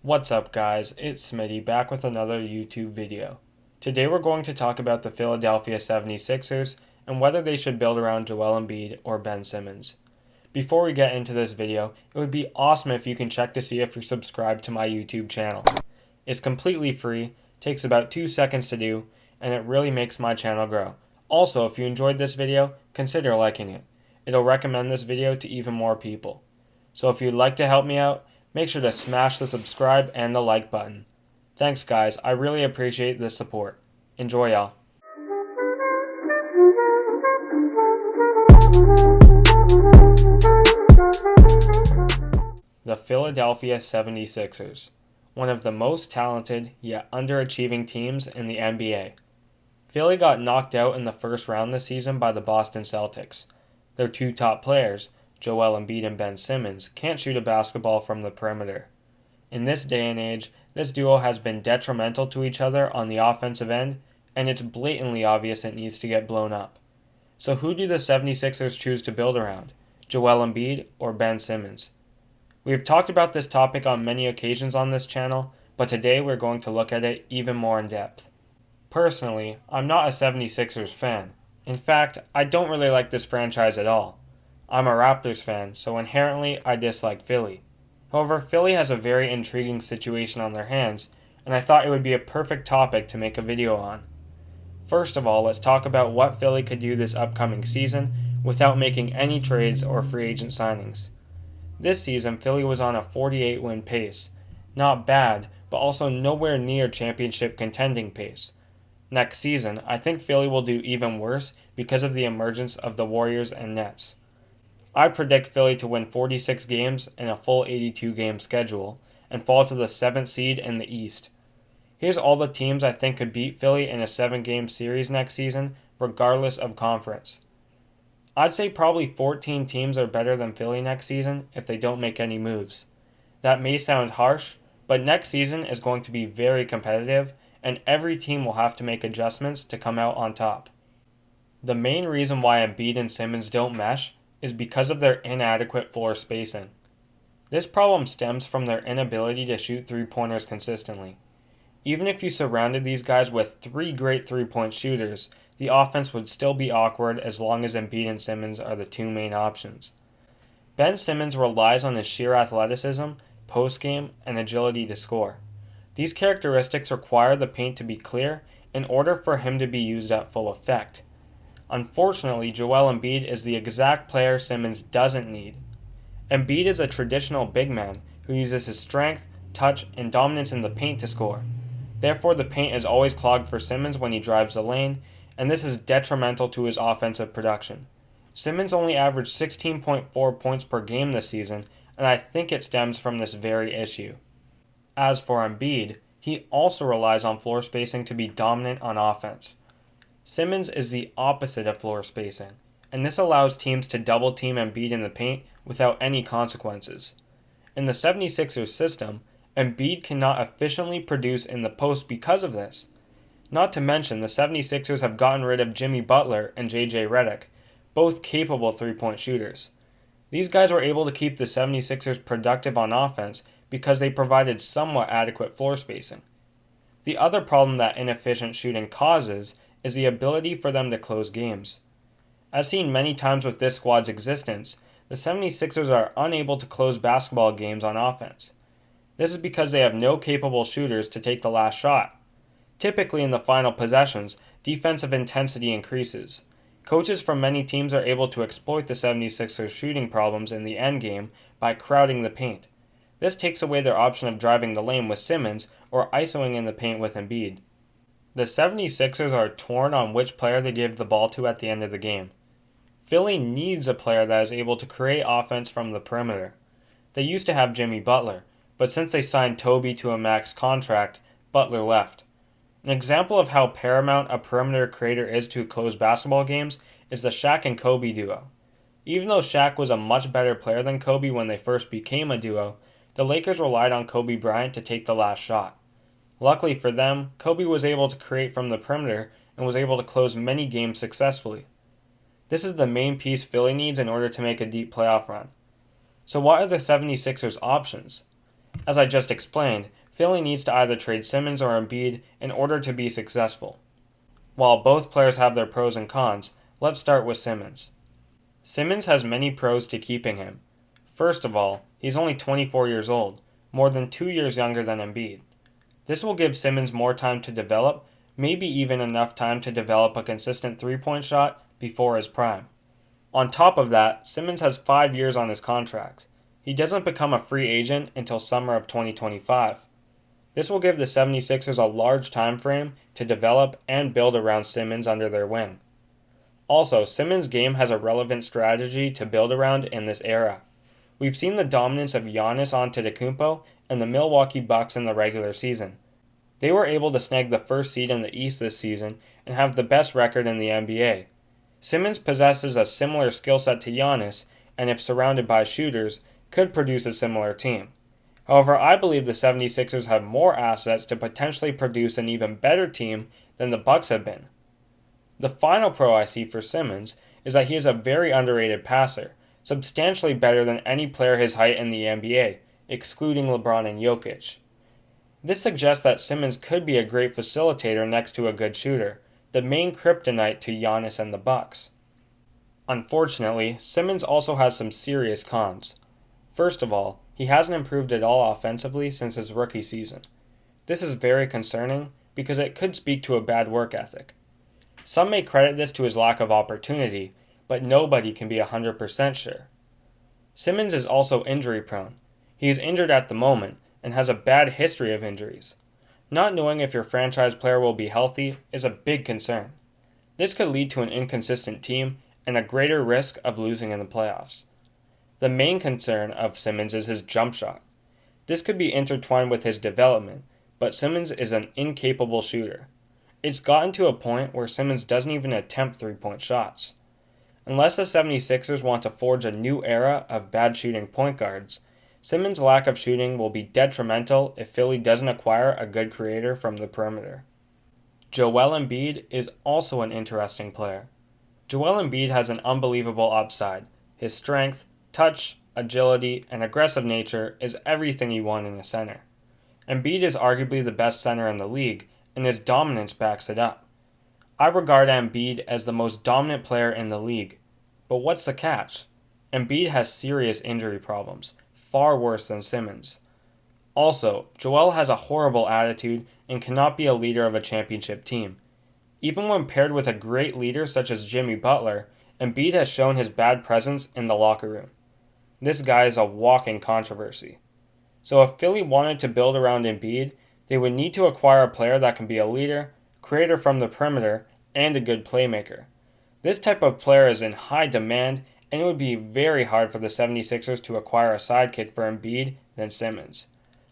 What's up guys, it's Smitty back with another YouTube video. Today we're going to talk about the Philadelphia 76ers and whether they should build around Joel Embiid or Ben Simmons. Before we get into this video, it would be awesome if you can check to see if you're subscribed to my YouTube channel. It's completely free, takes about 2 seconds to do, and it really makes my channel grow. Also, if you enjoyed this video, consider liking it. It'll recommend this video to even more people. So if you'd like to help me out, make sure to smash the subscribe and the like button. Thanks guys, I really appreciate the support. Enjoy y'all. The Philadelphia 76ers, one of the most talented yet underachieving teams in the NBA. Philly got knocked out in the first round this season by the Boston Celtics. Their two top players, Joel Embiid and Ben Simmons, can't shoot a basketball from the perimeter. In this day and age, this duo has been detrimental to each other on the offensive end, and it's blatantly obvious it needs to get blown up. So who do the 76ers choose to build around, Joel Embiid or Ben Simmons? We have talked about this topic on many occasions on this channel, but today we're going to look at it even more in depth. Personally, I'm not a 76ers fan. In fact, I don't really like this franchise at all. I'm a Raptors fan, so inherently I dislike Philly. However, Philly has a very intriguing situation on their hands, and I thought it would be a perfect topic to make a video on. First of all, let's talk about what Philly could do this upcoming season without making any trades or free agent signings. This season, Philly was on a 48-win pace. Not bad, but also nowhere near championship contending pace. Next season, I think Philly will do even worse because of the emergence of the Warriors and Nets. I predict Philly to win 46 games in a full 82-game schedule and fall to the 7th seed in the East. Here's all the teams I think could beat Philly in a 7-game series next season, regardless of conference. I'd say probably 14 teams are better than Philly next season if they don't make any moves. That may sound harsh, but next season is going to be very competitive, and every team will have to make adjustments to come out on top. The main reason why Embiid and Simmons don't mesh is because of their inadequate floor spacing. This problem stems from their inability to shoot three-pointers consistently. Even if you surrounded these guys with 3 great three-point shooters, the offense would still be awkward as long as Embiid and Simmons are the two main options. Ben Simmons relies on his sheer athleticism, post-game, and agility to score. These characteristics require the paint to be clear in order for him to be used at full effect. Unfortunately, Joel Embiid is the exact player Simmons doesn't need. Embiid is a traditional big man who uses his strength, touch, and dominance in the paint to score. Therefore, the paint is always clogged for Simmons when he drives the lane, and this is detrimental to his offensive production. Simmons only averaged 16.4 points per game this season, and I think it stems from this very issue. As for Embiid, he also relies on floor spacing to be dominant on offense. Simmons is the opposite of floor spacing, and this allows teams to double team Embiid in the paint without any consequences. In the 76ers system, Embiid cannot efficiently produce in the post because of this. Not to mention, the 76ers have gotten rid of Jimmy Butler and JJ Redick, both capable three-point shooters. These guys were able to keep the 76ers productive on offense because they provided somewhat adequate floor spacing. The other problem that inefficient shooting causes is the ability for them to close games. As seen many times with this squad's existence, the 76ers are unable to close basketball games on offense. This is because they have no capable shooters to take the last shot. Typically in the final possessions, defensive intensity increases. Coaches from many teams are able to exploit the 76ers' shooting problems in the endgame by crowding the paint. This takes away their option of driving the lane with Simmons or isoing in the paint with Embiid. The 76ers are torn on which player they give the ball to at the end of the game. Philly needs a player that is able to create offense from the perimeter. They used to have Jimmy Butler, but since they signed Toby to a max contract, Butler left. An example of how paramount a perimeter creator is to close basketball games is the Shaq and Kobe duo. Even though Shaq was a much better player than Kobe when they first became a duo, the Lakers relied on Kobe Bryant to take the last shot. Luckily for them, Kobe was able to create from the perimeter and was able to close many games successfully. This is the main piece Philly needs in order to make a deep playoff run. So what are the 76ers' options? As I just explained, Philly needs to either trade Simmons or Embiid in order to be successful. While both players have their pros and cons, let's start with Simmons. Simmons has many pros to keeping him. First of all, he's only 24 years old, more than 2 years younger than Embiid. This will give Simmons more time to develop, maybe even enough time to develop a consistent three-point shot before his prime. On top of that, Simmons has 5 years on his contract. He doesn't become a free agent until summer of 2025. This will give the 76ers a large time frame to develop and build around Simmons under their wing. Also, Simmons' game has a relevant strategy to build around in this era. We've seen the dominance of Giannis Antetokounmpo and the Milwaukee Bucks in the regular season. They were able to snag the first seed in the East this season and have the best record in the NBA. Simmons possesses a similar skill set to Giannis, and if surrounded by shooters, could produce a similar team. However, I believe the 76ers have more assets to potentially produce an even better team than the Bucks have been. The final pro I see for Simmons is that he is a very underrated passer, substantially better than any player his height in the NBA, excluding LeBron and Jokic. This suggests that Simmons could be a great facilitator next to a good shooter, the main kryptonite to Giannis and the Bucks. Unfortunately, Simmons also has some serious cons. First of all, he hasn't improved at all offensively since his rookie season. This is very concerning because it could speak to a bad work ethic. Some may credit this to his lack of opportunity, but nobody can be 100% sure. Simmons is also injury prone. He is injured at the moment and has a bad history of injuries. Not knowing if your franchise player will be healthy is a big concern. This could lead to an inconsistent team and a greater risk of losing in the playoffs. The main concern of Simmons is his jump shot. This could be intertwined with his development, but Simmons is an incapable shooter. It's gotten to a point where Simmons doesn't even attempt three-point shots. Unless the 76ers want to forge a new era of bad shooting point guards, Simmons' lack of shooting will be detrimental if Philly doesn't acquire a good creator from the perimeter. Joel Embiid is also an interesting player. Joel Embiid has an unbelievable upside. His strength, touch, agility, and aggressive nature is everything you want in a center. Embiid is arguably the best center in the league, and his dominance backs it up. I regard Embiid as the most dominant player in the league. But what's the catch? Embiid has serious injury problems, far worse than Simmons. Also, Joel has a horrible attitude and cannot be a leader of a championship team. Even when paired with a great leader such as Jimmy Butler, Embiid has shown his bad presence in the locker room. This guy is a walking controversy. So if Philly wanted to build around Embiid, they would need to acquire a player that can be a leader, creator from the perimeter, and a good playmaker. This type of player is in high demand, and it would be very hard for the 76ers to acquire a sidekick for Embiid than Simmons.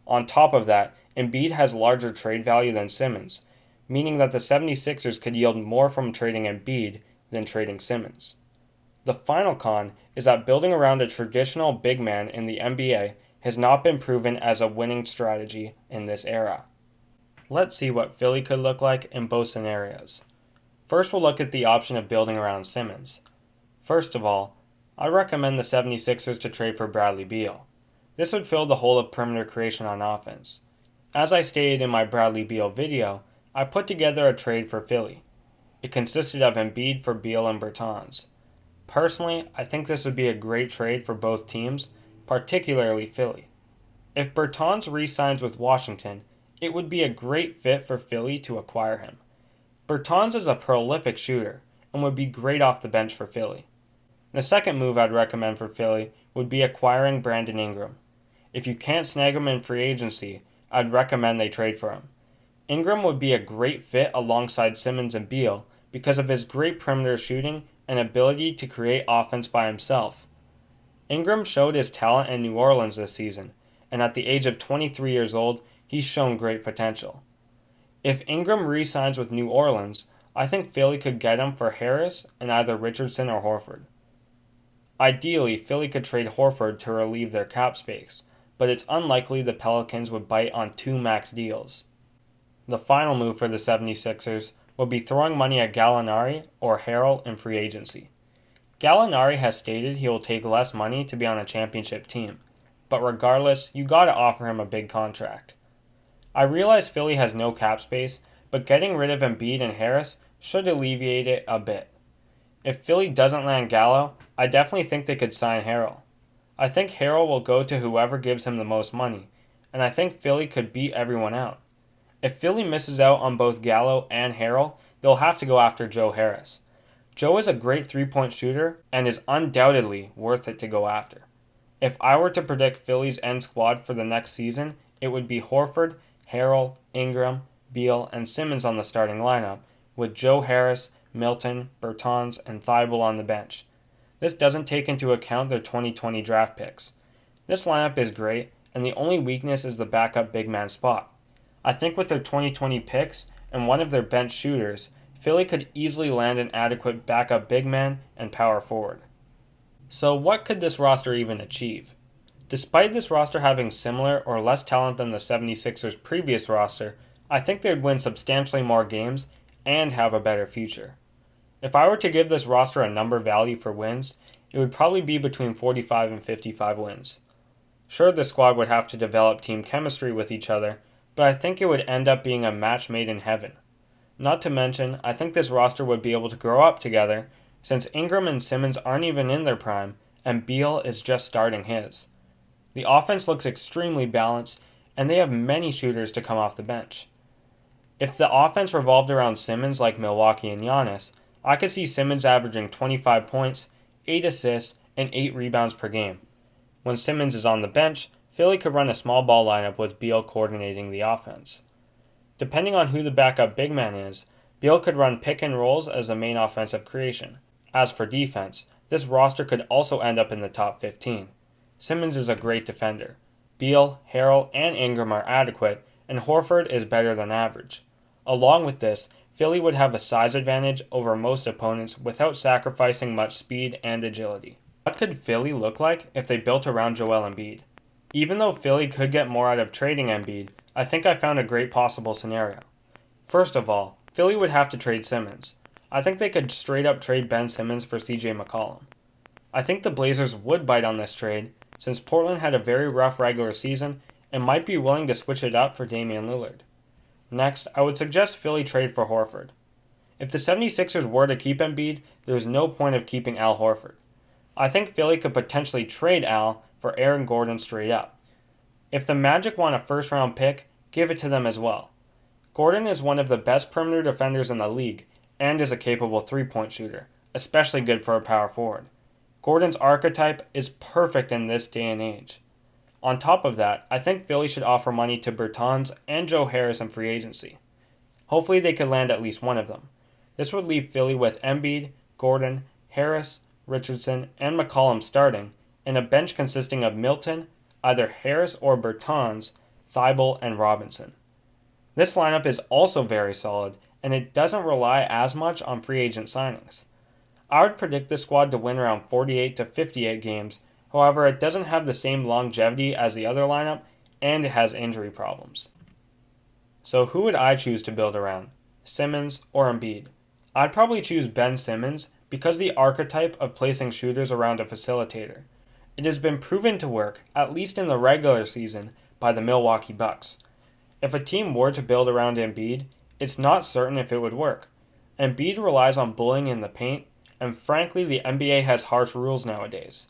On top of that, Embiid has larger trade value than Simmons, meaning that the 76ers could yield more from trading Embiid than trading Simmons. The final con is that building around a traditional big man in the NBA has not been proven as a winning strategy in this era. Let's see what Philly could look like in both scenarios. First, we'll look at the option of building around Simmons. First of all, I recommend the 76ers to trade for Bradley Beal. This would fill the hole of perimeter creation on offense. As I stated in my Bradley Beal video, I put together a trade for Philly. It consisted of Embiid for Beal and Bertans. Personally, I think this would be a great trade for both teams, particularly Philly. If Bertans re-signs with Washington, it would be a great fit for Philly to acquire him. Bertans is a prolific shooter and would be great off the bench for Philly. The second move I'd recommend for Philly would be acquiring Brandon Ingram. If you can't snag him in free agency, I'd recommend they trade for him. Ingram would be a great fit alongside Simmons and Beal because of his great perimeter shooting and ability to create offense by himself. Ingram showed his talent in New Orleans this season, and at the age of 23 years old, he's shown great potential. If Ingram re-signs with New Orleans, I think Philly could get him for Harris and either Richardson or Horford. Ideally, Philly could trade Horford to relieve their cap space, but it's unlikely the Pelicans would bite on 2 max deals. The final move for the 76ers would be throwing money at Gallinari or Harrell in free agency. Gallinari has stated he will take less money to be on a championship team. but regardless, you gotta offer him a big contract. I realize Philly has no cap space, but getting rid of Embiid and Harris should alleviate it a bit. If Philly doesn't land Gallo, I definitely think they could sign Harrell. I think Harrell will go to whoever gives him the most money, and I think Philly could beat everyone out. If Philly misses out on both Gallo and Harrell, they'll have to go after Joe Harris. Joe is a great three-point shooter and is undoubtedly worth it to go after. If I were to predict Philly's end squad for the next season, it would be Horford, Harrell, Ingram, Beal, and Simmons on the starting lineup, with Joe Harris, Milton, Bertans, and Thibault on the bench. This doesn't take into account their 2020 draft picks. This lineup is great, and the only weakness is the backup big man spot. I think with their 2020 picks and one of their bench shooters, Philly could easily land an adequate backup big man and power forward. So what could this roster even achieve? Despite this roster having similar or less talent than the 76ers' previous roster, I think they'd win substantially more games and have a better future. If I were to give this roster a number value for wins, it would probably be between 45 and 55 wins. Sure, the squad would have to develop team chemistry with each other, but I think it would end up being a match made in heaven. Not to mention, I think this roster would be able to grow up together, since Ingram and Simmons aren't even in their prime, and Beal is just starting his. The offense looks extremely balanced, and they have many shooters to come off the bench. If the offense revolved around Simmons like Milwaukee and Giannis, I could see Simmons averaging 25 points, 8 assists, and 8 rebounds per game. When Simmons is on the bench, Philly could run a small ball lineup with Beal coordinating the offense. Depending on who the backup big man is, Beal could run pick and rolls as the main offensive creation. As for defense, this roster could also end up in the top 15. Simmons is a great defender. Beal, Harrell, and Ingram are adequate, and Horford is better than average. Along with this, Philly would have a size advantage over most opponents without sacrificing much speed and agility. What could Philly look like if they built around Joel Embiid? Even though Philly could get more out of trading Embiid, I think I found a great possible scenario. First of all, Philly would have to trade Simmons. I think they could straight up trade Ben Simmons for CJ McCollum. I think the Blazers would bite on this trade, since Portland had a very rough regular season and might be willing to switch it up for Damian Lillard. Next, I would suggest Philly trade for Horford. If the 76ers were to keep Embiid, there is no point of keeping Al Horford. I think Philly could potentially trade Al for Aaron Gordon straight up. If the Magic want a first-round pick, give it to them as well. Gordon is one of the best perimeter defenders in the league and is a capable three-point shooter, especially good for a power forward. Gordon's archetype is perfect in this day and age. On top of that, I think Philly should offer money to Bertans and Joe Harris in free agency. Hopefully they could land at least one of them. This would leave Philly with Embiid, Gordon, Harris, Richardson, and McCollum starting, and a bench consisting of Milton, either Harris or Bertans, Thibault, and Robinson. This lineup is also very solid, and it doesn't rely as much on free agent signings. I would predict this squad to win around 48 to 58 games, however it doesn't have the same longevity as the other lineup, and it has injury problems. So who would I choose to build around? Simmons or Embiid? I'd probably choose Ben Simmons because the archetype of placing shooters around a facilitator. It has been proven to work, at least in the regular season, by the Milwaukee Bucks. If a team were to build around Embiid, it's not certain if it would work. Embiid relies on bullying in the paint, and frankly the NBA has harsh rules nowadays.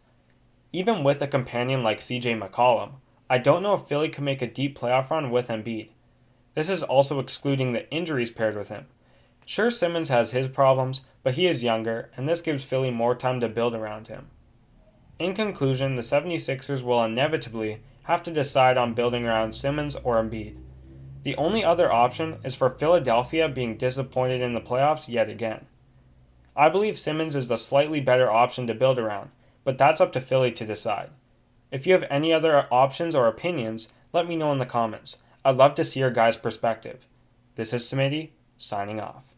Even with a companion like CJ McCollum, I don't know if Philly can make a deep playoff run with Embiid. This is also excluding the injuries paired with him. Sure, Simmons has his problems, but he is younger, and this gives Philly more time to build around him. In conclusion, the 76ers will inevitably have to decide on building around Simmons or Embiid. The only other option is for Philadelphia being disappointed in the playoffs yet again. I believe Simmons is the slightly better option to build around, but that's up to Philly to decide. If you have any other options or opinions, let me know in the comments. I'd love to see your guys' perspective. This is Smitty, signing off.